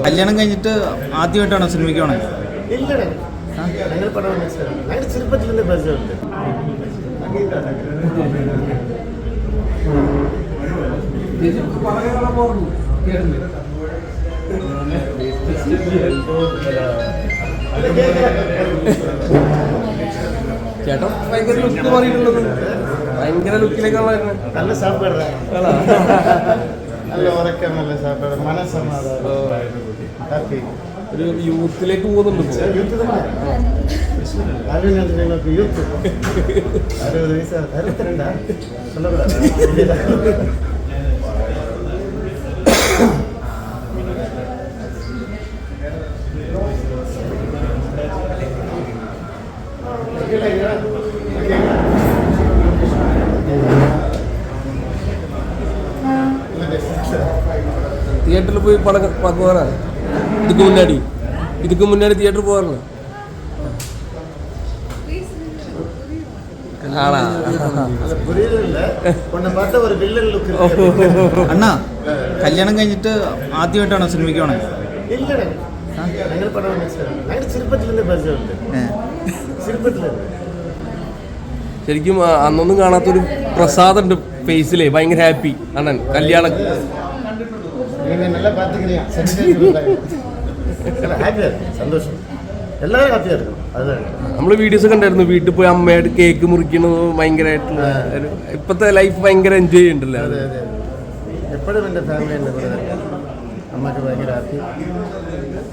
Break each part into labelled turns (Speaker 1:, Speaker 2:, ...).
Speaker 1: കല്യാണം കഴിഞ്ഞിട്ട് ആദ്യമായിട്ടാണോ സിനിമയ്ക്ക് പോണേ?
Speaker 2: ചെറുപ്പത്തിലെ പരിചയമുണ്ട്.
Speaker 3: ചേട്ടൻ ഭയങ്കര ലുക്ക് മാറിയിട്ടുള്ളത്, ഭയങ്കര ലുക്കിലേക്കുള്ള
Speaker 2: നല്ല സാപ്പാട്, നല്ല ഉറക്കം, നല്ല സാപ്പാട്, മനസ്സമാധാനം, ഹാപ്പി.
Speaker 3: ഒരു യൂത്തിലേക്ക് പോകുന്നുണ്ട്.
Speaker 2: യൂത്ത് നിങ്ങൾക്ക് യൂത്ത് 60 വയസ്സ് 62
Speaker 3: തിയേറ്ററിൽ പോയി പടം പോകാനാണ്. இதுக்கு முன்னாடி தியேட்டர் போறல
Speaker 1: അണ്ണാ കല്യാണം കഴിഞ്ഞിട്ട് ആദ്യമായിട്ടാണോ സിനിമയ്ക്ക് പോണേ?
Speaker 3: ശരിക്കും അന്നൊന്നും കാണാത്തൊരു പ്രസാദുണ്ട് ഫേസിലെ, ഭയങ്കര ഹാപ്പി അണ്ണൻ കല്യാണം.
Speaker 2: സന്തോഷം, എല്ലാവരും ഹാപ്പിയാ இருக்கும். അതാണ്
Speaker 3: നമ്മൾ വീഡിയോസ് കണ്ടായിരുന്നു, വീട്ടിൽ പോയി അമ്മയായിട്ട് കേക്ക് മുറിക്കുന്നത് ഭയങ്കരമായിട്ടുള്ള ഇപ്പോഴത്തെ ലൈഫ് ഭയങ്കര എൻജോയ് ചെയ്യുന്നുണ്ടല്ലോ.
Speaker 2: അതെ അതെ, എപ്പോഴും എൻ്റെ ഫാമിലി ഉണ്ട് ഇവിടെ, അമ്മക്ക് ഭയങ്കര ഹാപ്പി.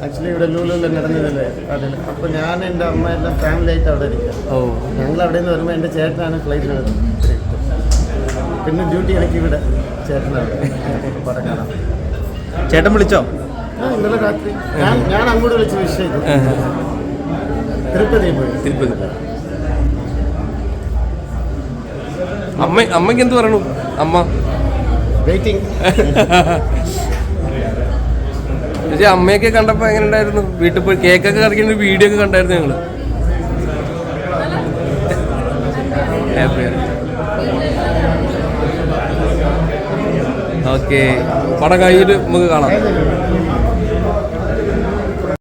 Speaker 2: ആക്ച്വലി ഇവിടെ ലൂലൂരിൽ നടന്നതല്ലേ അതിൽ, അപ്പോൾ ഞാൻ എൻ്റെ അമ്മ എല്ലാം ഫാമിലി ആയിട്ട് അവിടെ ഇരിക്കുക. ഞങ്ങൾ അവിടെ നിന്ന് വരുമ്പോൾ എൻ്റെ ചേട്ടനാണ് ഫ്ലൈറ്റിൽ വരുന്നത്, പിന്നെ ഡ്യൂട്ടി എനിക്ക് ഇവിടെ ചേട്ടനാണ് പടം കാണാം.
Speaker 1: ചേട്ടൻ വിളിച്ചോ?
Speaker 2: ഇന്നലെ രാത്രി ഞാൻ അങ്ങോട്ട് വിളിച്ച വിഷയം തിരുപ്പതി പോയി.
Speaker 3: അമ്മയ്ക്ക് എന്ത് പറയണു? അമ്മ
Speaker 2: വെയിറ്റിംഗ്.
Speaker 3: പക്ഷേ അമ്മയൊക്കെ കണ്ടപ്പോൾ എങ്ങനെ ഉണ്ടായിരുന്നു? വീട്ടിൽ പോയി കേക്കൊക്കെ കറിക്കുന്ന വീഡിയോ ഒക്കെ കണ്ടായിരുന്നു ഞങ്ങൾ. ഓക്കെ, പടം കഴിഞ്ഞിട്ട് നമുക്ക് കാണാം.